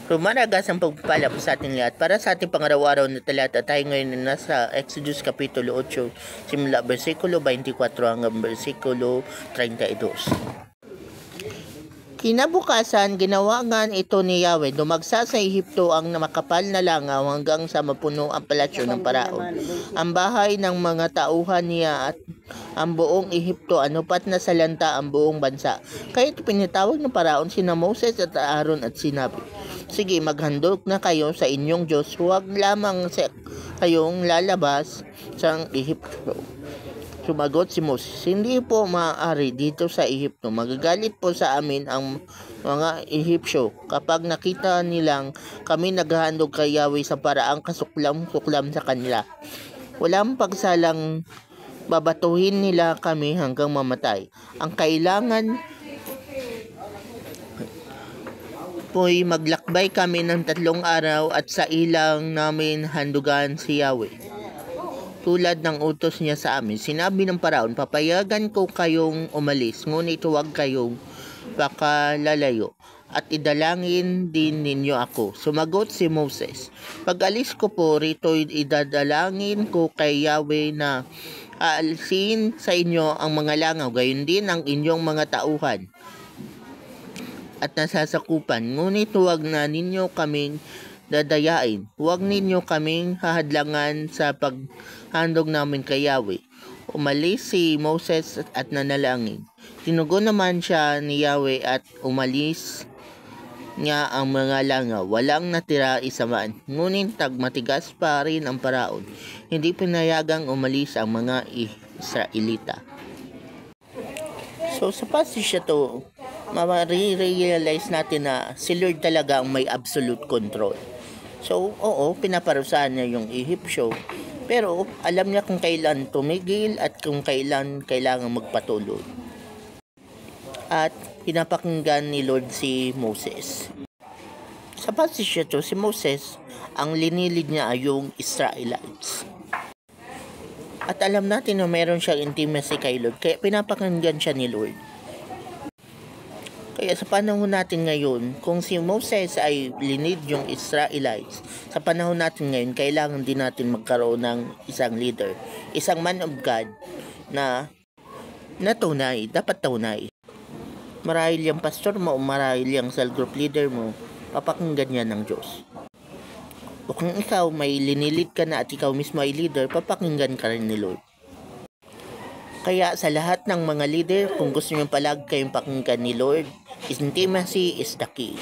Rumaragas ang pagpapala po sa ating lahat. Para sa ating pangaraw-araw na talata, tayo ngayon na nasa Exodus Kapitulo 8, simula versikulo 24 hanggang versikulo 32. Kinabukasan, ginawagan ito ni Yahweh. Dumagsa sa Ehipto ang makapal na langaw hanggang sa mapuno ang palasyo ng Paraon, ang bahay ng mga tauhan niya at ang buong Ehipto, anupat na salanta ang buong bansa. Kaya pinitawag ng Paraon sina Moses at Aaron at sinabi, sige, maghandog na kayo sa inyong Diyos, huwag lamang kayong lalabas sa Ehipto. Sumagot si Moses, hindi po maaari dito sa Ehipto. Magagalit po sa amin ang mga Ehipsyo kapag nakita nilang kami naghahandog kay Yahweh sa paraang kasuklam-suklam sa kanila. Walang pagsalang babatuhin nila kami hanggang mamatay. Ang kailangan po'y maglakbay kami ng 3 araw at sa ilang namin handugan si Yahweh. Tulad ng utos niya sa amin, sinabi ng Paraon, papayagan ko kayong umalis, ngunit huwag kayong pakalalayo, at idalangin din ninyo ako. Sumagot si Moses, pag-alis ko po rito, idadalangin ko kay Yahweh na aalisin sa inyo ang mga langaw, gayon din ang inyong mga tauhan at nasasakupan, ngunit huwag na ninyo kaming dadayain. Huwag ninyo kaming hahadlangan sa paghandog namin kay Yahweh. Umalis si Moses at nanalangin. Tinugon naman siya ni Yahweh at umalis niya ang mga langaw. Walang natira isa man. Ngunit matigas pa rin ang Paraon. Hindi pinayagang umalis ang mga Israelita. So sa passage to, ma-realize natin na si Lord talaga ang may absolute control. So, oo, pinaparusahan niya yung Ehipsyo, pero alam niya kung kailan tumigil at kung kailan kailangan magpatuloy. At pinapakinggan ni Lord si Moses. Sa passage to, si Moses, ang linilid niya ay yung Israelites. At alam natin na meron siyang intimacy kay Lord, kaya pinapakinggan siya ni Lord. Kaya sa panahon natin ngayon, kung si Moses ay linid yung Israelites, sa panahon natin ngayon, kailangan din natin magkaroon ng isang leader, isang man of God na tunay, dapat tunay. Marahil yung pastor mo o marahil yung cell group leader mo, papakinggan niya ng Diyos. O kung ikaw may linilid ka na at ikaw mismo ay leader, papakinggan ka rin ni Lord. Kaya sa lahat ng mga leader, kung gusto nyo palag kayong pakinggan ni Lord, intimacy is the key.